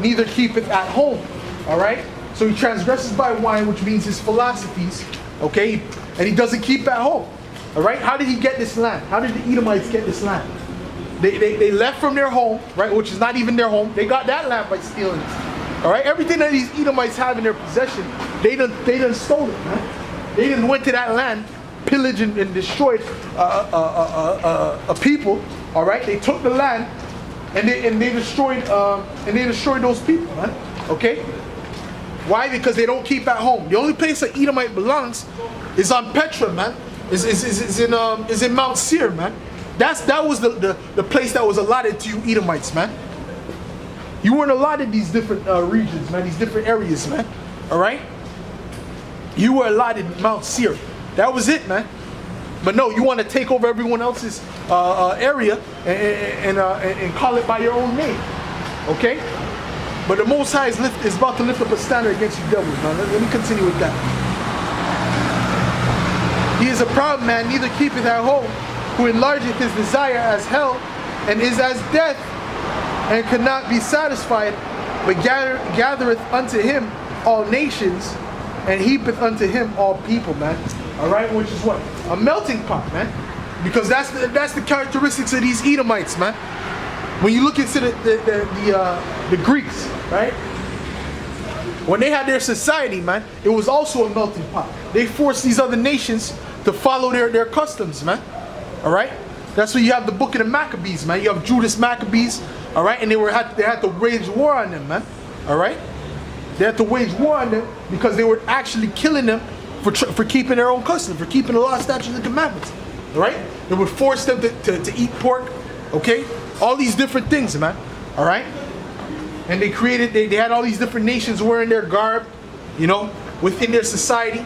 neither keepeth at home. All right? So he transgresses by wine, which means his philosophies. Okay? And he doesn't keep at home. All right? How did he get this land? How did the Edomites get this land? They left from their home, right? Which is not even their home. They got that land by stealing it. All right? Everything that these Edomites have in their possession, they done stole it, man. They done went to that land, pillaged and destroyed a people. All right? They took the land and they destroyed those people, man. Okay? Why? Because they don't keep at home. The only place an Edomite belongs is on Petra, man. Is in Mount Seir, man. That was the place that was allotted to you Edomites, man. You weren't allotted these different regions, man. These different areas, man. All right. You were allotted Mount Seir. That was it, man. But no, you want to take over everyone else's area and call it by your own name. Okay. But the Most High is about to lift up a standard against you devils, man. Let me continue with that. He is a proud man, neither keepeth at home, who enlargeth his desire as hell, and is as death, and cannot be satisfied, but gathereth unto him all nations, and heapeth unto him all people, man. All right, which is what? A melting pot, man. Because that's the characteristics of these Edomites, man. When you look into the Greeks, right? When they had their society, man, it was also a melting pot. They forced these other nations to follow their customs, man. All right? That's why you have the book of the Maccabees, man. You have Judas Maccabees, all right? And they had to wage war on them, man. All right? They had to wage war on them because they were actually killing them for keeping their own customs, for keeping the law, statutes, and commandments. All right? They would force them to eat pork, okay? All these different things, man. All right? And they had all these different nations wearing their garb, you know, within their society.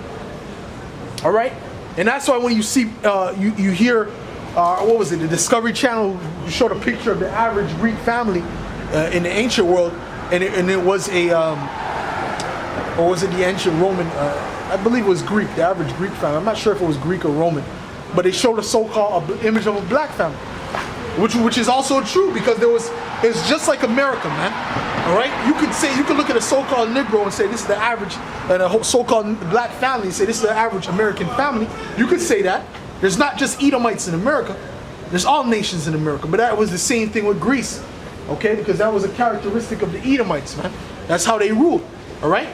All right? And that's why when you see, you hear, what was it, the Discovery Channel showed a picture of the average Greek family in the ancient world, and it was or was it the ancient Roman, I believe it was Greek, the average Greek family. I'm not sure if it was Greek or Roman, but they showed a so-called image of a black family. Which is also true, because it's just like America, man. All right, you could look at a so-called Negro and say this is the average, and a so-called black family and say this is the average American family. You could say that. There's not just Edomites in America. There's all nations in America. But that was the same thing with Greece, okay? Because that was a characteristic of the Edomites, man. That's how they ruled. All right,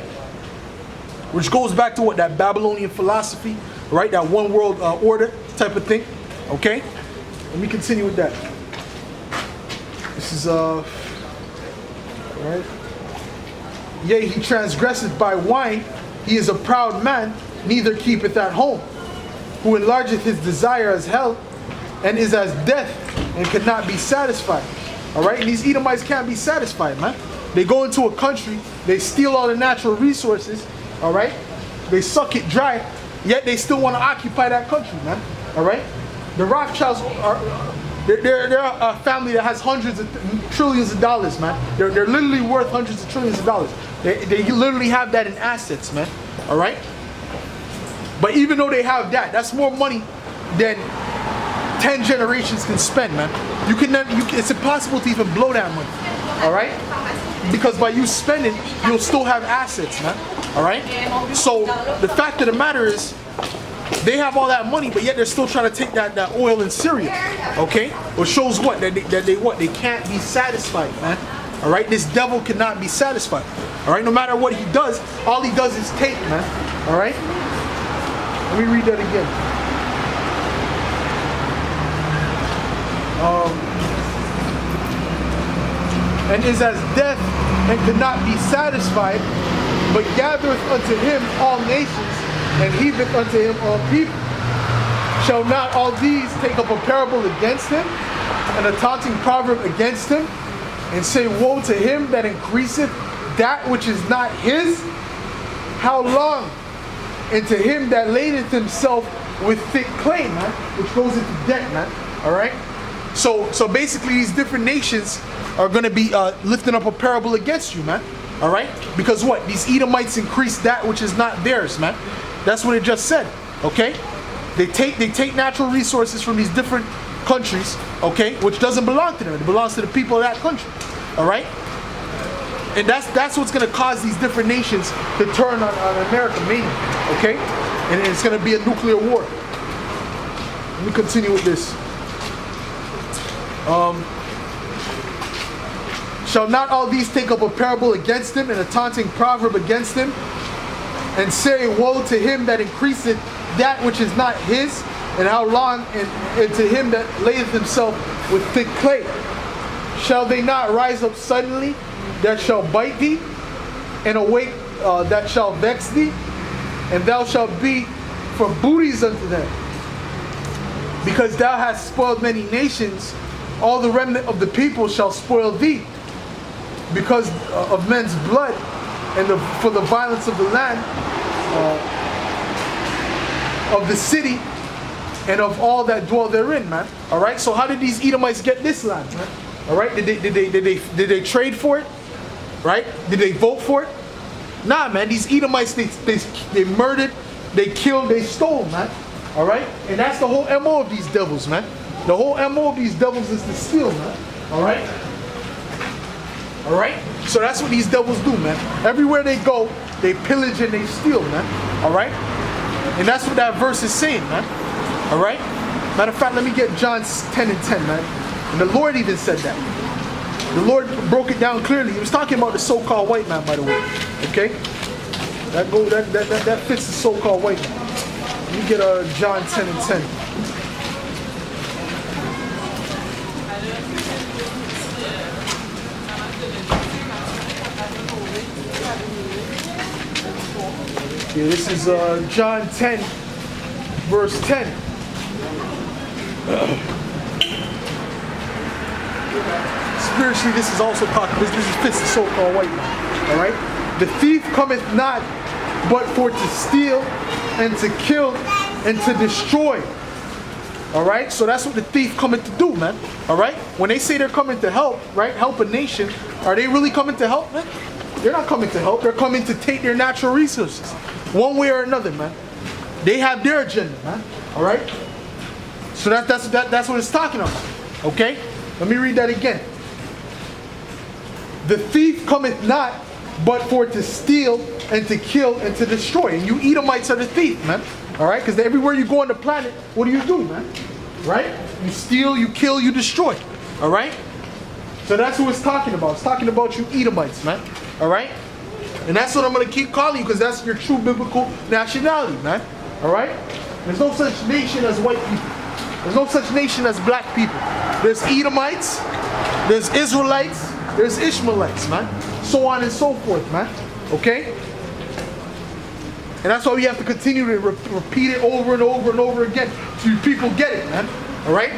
which goes back to what, that Babylonian philosophy, right? That one world order type of thing. Okay. Let me continue with that. This is right. Yea, he transgresseth by wine, he is a proud man, neither keepeth at home, who enlargeth his desire as hell, and is as death, and cannot be satisfied. Alright, and these Edomites can't be satisfied, man. They go into a country, they steal all the natural resources, alright? They suck it dry, yet they still want to occupy that country, man. Alright? The Rothschilds they're a family that has hundreds of trillions of dollars, man. They're literally worth hundreds of trillions of dollars. They literally have that in assets, man. All right. But even though they have that, that's more money than 10 generations can spend, man. It's impossible to even blow that money. All right. Because by you spending, you'll still have assets, man. All right. So the fact of the matter is, they have all that money, but yet they're still trying to take that oil in Syria, okay? Which shows what? That they can't be satisfied, man. All right? This devil cannot be satisfied. All right? No matter what he does, all he does is take, man. All right? Let me read that again. And is as death, and cannot be satisfied, but gathereth unto him all nations, and heapeth unto him all people. Shall not all these take up a parable against him, and a taunting proverb against him, and say, woe to him that increaseth that which is not his? How long? And to him that ladeth himself with thick clay, man, which goes into debt, man. All right? So basically these different nations are going to be lifting up a parable against you, man. All right? Because what? These Edomites increase that which is not theirs, man. That's what it just said, okay? They take natural resources from these different countries, okay, which doesn't belong to them. It belongs to the people of that country, all right? And that's what's going to cause these different nations to turn on America, mainly. Okay? And it's going to be a nuclear war. Let me continue with this. Shall not all these take up a parable against him, and a taunting proverb against him, and say, woe to him that increaseth that which is not his, and how long, and to him that layeth himself with thick clay? Shall they not rise up suddenly that shall bite thee, and awake that shall vex thee, and thou shalt be for booties unto them? Because thou hast spoiled many nations, all the remnant of the people shall spoil thee, because of men's blood, and for the violence of the land, of the city, and of all that dwell therein, man. All right. So how did these Edomites get this land, man? All right. Did they trade for it? Right? Did they vote for it? Nah, man. These Edomites, they murdered, they killed, they stole, man. All right. And that's the whole MO of these devils, man. The whole MO of these devils is to steal, man. All right. All right. So that's what these devils do, man. Everywhere they go, they pillage and they steal, man. All right. And that's what that verse is saying, man. All right. Matter of fact, let me get John 10 and 10, man. And the Lord even said that. The Lord broke it down clearly. He was talking about the so-called white man, by the way. Okay. That fits the so-called white man. Let me get John 10 and 10. Yeah, this is John 10, verse 10. Spiritually, this is also talking. This fits the so-called white man. All right. The thief cometh not, but for to steal and to kill and to destroy. All right. So that's what the thief cometh to do, man. All right. When they say they're coming to help, right, help a nation, are they really coming to help, man? They're not coming to help. They're coming to take their natural resources, one way or another, man. They have their agenda, man. All right. So that's what it's talking about. Okay. Let me read that again. The thief cometh not, but for to steal and to kill and to destroy. And you Edomites are the thief, man. All right. Because everywhere you go on the planet, what do, man? Right. You steal, you kill, you destroy. All right. So that's what it's talking about. It's talking about you Edomites, man. All right? And that's what I'm going to keep calling you, because that's your true biblical nationality, man. All right? There's no such nation as white people. There's no such nation as black people. There's Edomites, there's Israelites, there's Ishmaelites, man. So on and so forth, man. Okay? And that's why we have to continue to repeat it over and over and over again so you people get it, man. All right?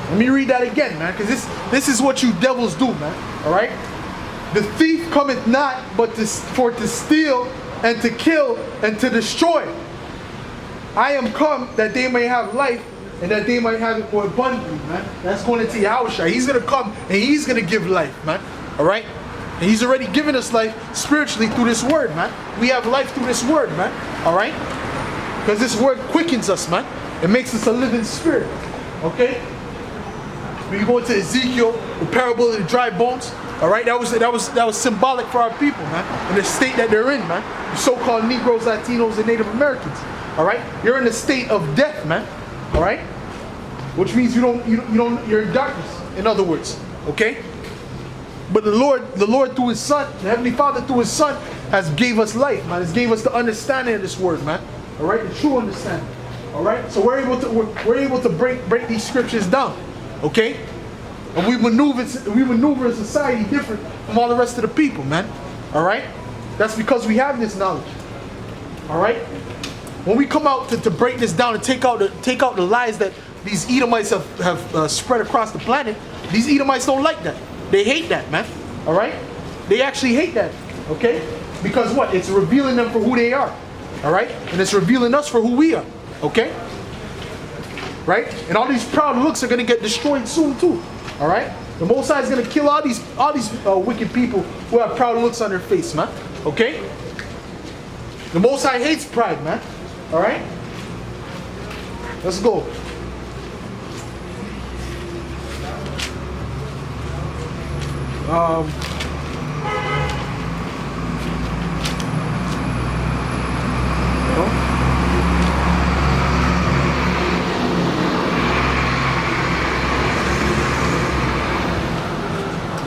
Let me read that again, man, because this is what you devils do, man. All right? The thief cometh not, but for to steal and to kill and to destroy. I am come that they may have life and that they might have it more abundantly, man. That's going into Yahushua. He's going to come and he's going to give life, man. All right? And he's already given us life spiritually through this word, man. We have life through this word, man. All right? Because this word quickens us, man. It makes us a living spirit. Okay? When you go into Ezekiel, the parable of the dry bones, all right, that was symbolic for our people, man, in the state that they're in, man. The so-called Negroes, Latinos, and Native Americans, all right. You're in a state of death, man, all right, which means you're in darkness. In other words, okay. But the Lord through His Son, the Heavenly Father through His Son, has gave us life, man. Has gave us the understanding of this word, man. All right, the true understanding. All right, so we're able to break these scriptures down. Okay? And we maneuver in society different from all the rest of the people, man. Alright? That's because we have this knowledge. Alright? When we come out to break this down and take out the lies that these Edomites have spread across the planet, these Edomites don't like that. They hate that, man. Alright? They actually hate that. Okay? Because what? It's revealing them for who they are. Alright? And it's revealing us for who we are. Okay? Right? And all these proud looks are going to get destroyed soon too. All right? The Most High is going to kill all these wicked people who have proud looks on their face, man. Okay? The Most High hates pride, man. All right? Let's go.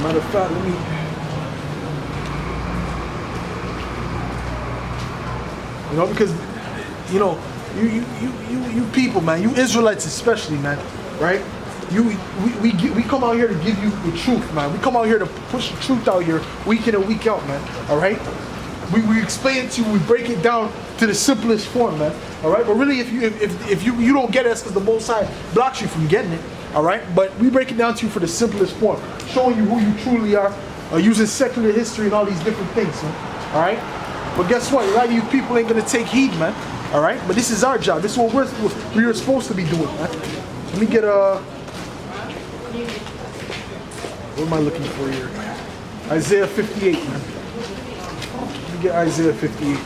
Matter of fact, let me. Because you people, man, you Israelites especially, man, right? We come out here to give you the truth, man. We come out here to push the truth out here week in and week out, man. All right? We explain it to you. We break it down to the simplest form, man. All right? But really, if you don't get it, it's because the Most High blocks you from getting it. All right? But we break it down to you for the simplest form, showing you who you truly are, using secular history and all these different things, man. All right? But guess what? A lot of you people ain't gonna take heed, man. All right? But this is our job. This is what we're supposed to be doing, man. Let me get what am I looking for here? Isaiah 58, man. Let me get Isaiah 58.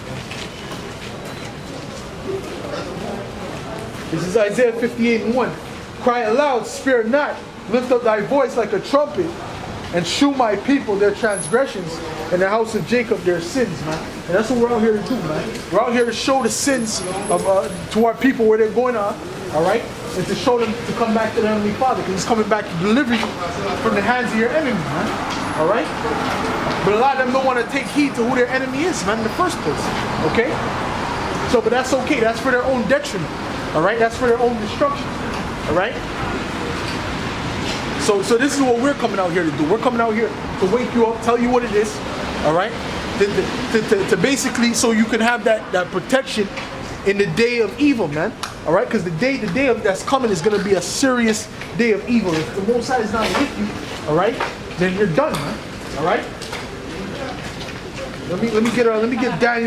This is Isaiah 58 and 1. Cry aloud, spare not. Lift up thy voice like a trumpet, and shew my people their transgressions, and the house of Jacob their sins, man. And that's what we're out here to do, man. We're out here to show the sins of to our people where they're going on, all right? And to show them to come back to the Heavenly Father, because He's coming back to deliver you from the hands of your enemy, man. All right? But a lot of them don't want to take heed to who their enemy is, man, in the first place. Okay? So, but that's okay. That's for their own detriment. All right? That's for their own destruction. All right? So this is what we're coming out here to do. We're coming out here to wake you up, tell you what it is. All right? To basically, so you can have that protection in the day of evil, man. All right? Because the day that's coming is going to be a serious day of evil. If the Most High is not with you, all right, then you're done, man. All right? Let me get Daniel.